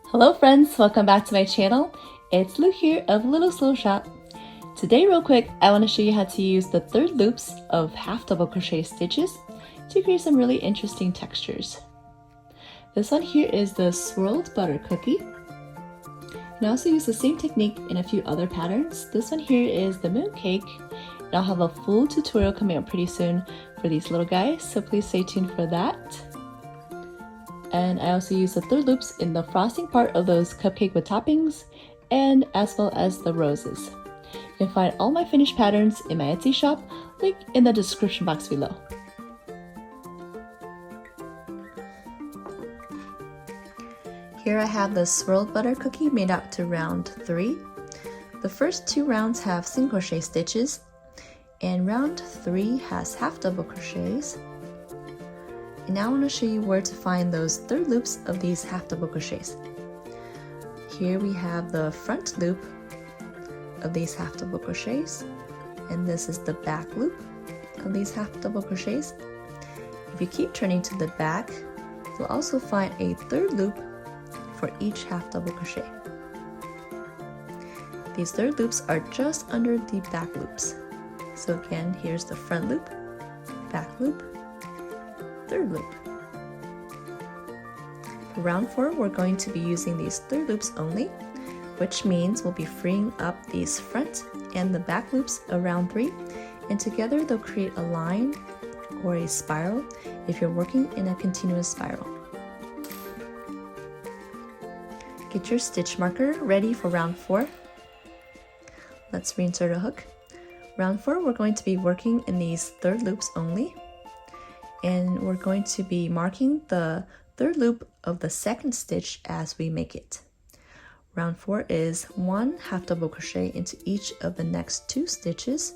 Hello friends, welcome back to my channel. It's Lu here of Luluslittleshop. Today real quick, I want to show you how to use the third loops of half double crochet stitches to create some really interesting textures. This one here is the swirled butter cookie. You can also use the same technique in a few other patterns. This one here is the moon cake, and I'll have a full tutorial coming up pretty soon for these little guys, so please stay tuned for that. And I also use the third loops in the frosting part of those cupcake with toppings, and as well as the roses. You can find all my finished patterns in my Etsy shop, link in the description box below. Here I have the swirled butter cookie made out to round 3. The first 2 rounds have single crochet stitches, and round 3 has half double crochets. And now I want to show you where to find those third loops of these half double crochets. Here we have the front loop of these half double crochets, and this is the back loop of these half double crochets. If you keep turning to the back, you'll also find a third loop for each half double crochet. These third loops are just under the back loops. So again, here's the front loop, back loop, third loop. For round 4, we're going to be using these third loops only, which means we'll be freeing up these front and the back loops of round 3, and together they'll create a line or a spiral if you're working in a continuous spiral. Get your stitch marker ready for round 4. Let's reinsert a hook. Round 4, we're going to be working in these third loops only, and we're going to be marking the third loop of the second stitch as we make it. Round 4 is 1 half double crochet into each of the next 2 stitches,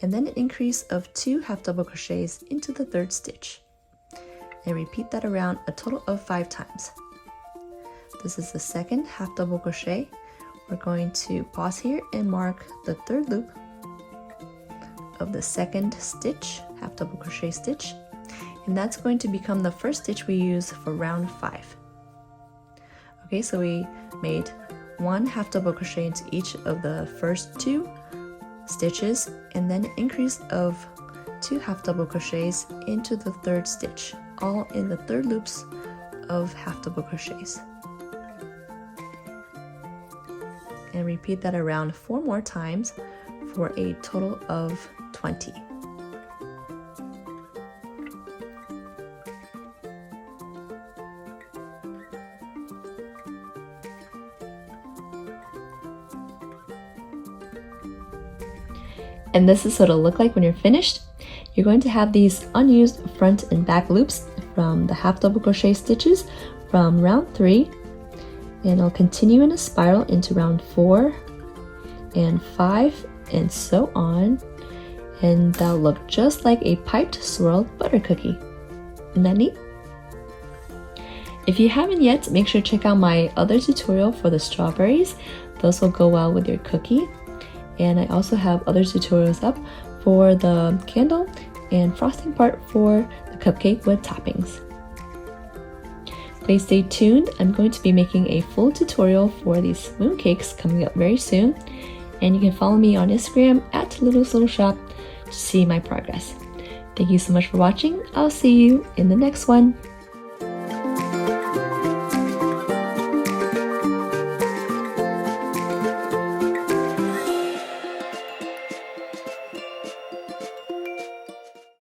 and then an increase of 2 half double crochets into the third stitch, and repeat that around a total of 5 times. This is the second half double crochet. We're going to pause here and mark the third loop of the second stitch, half double crochet stitch, and that's going to become the first stitch we use for round 5. Okay, so we made 1 half double crochet into each of the first 2 stitches, and then an increase of 2 half double crochets into the third stitch, all in the third loops of half double crochets. And repeat that around 4 more times for a total of 20. And this is what it'll look like when you're finished. You're going to have these unused front and back loops from the half double crochet stitches from round 3, and I'll continue in a spiral into round 4 and 5 and so on, and that'll look just like a piped swirled butter cookie. Isn't that neat? If you haven't yet, make sure to check out my other tutorial for the strawberries. Those will go well with your cookie. And I also have other tutorials up for the candle and frosting part for the cupcake with toppings. Please stay tuned. I'm going to be making a full tutorial for these moon cakes coming up very soon. And you can follow me on Instagram at Luluslittleshop to see my progress. Thank you so much for watching. I'll see you in the next one.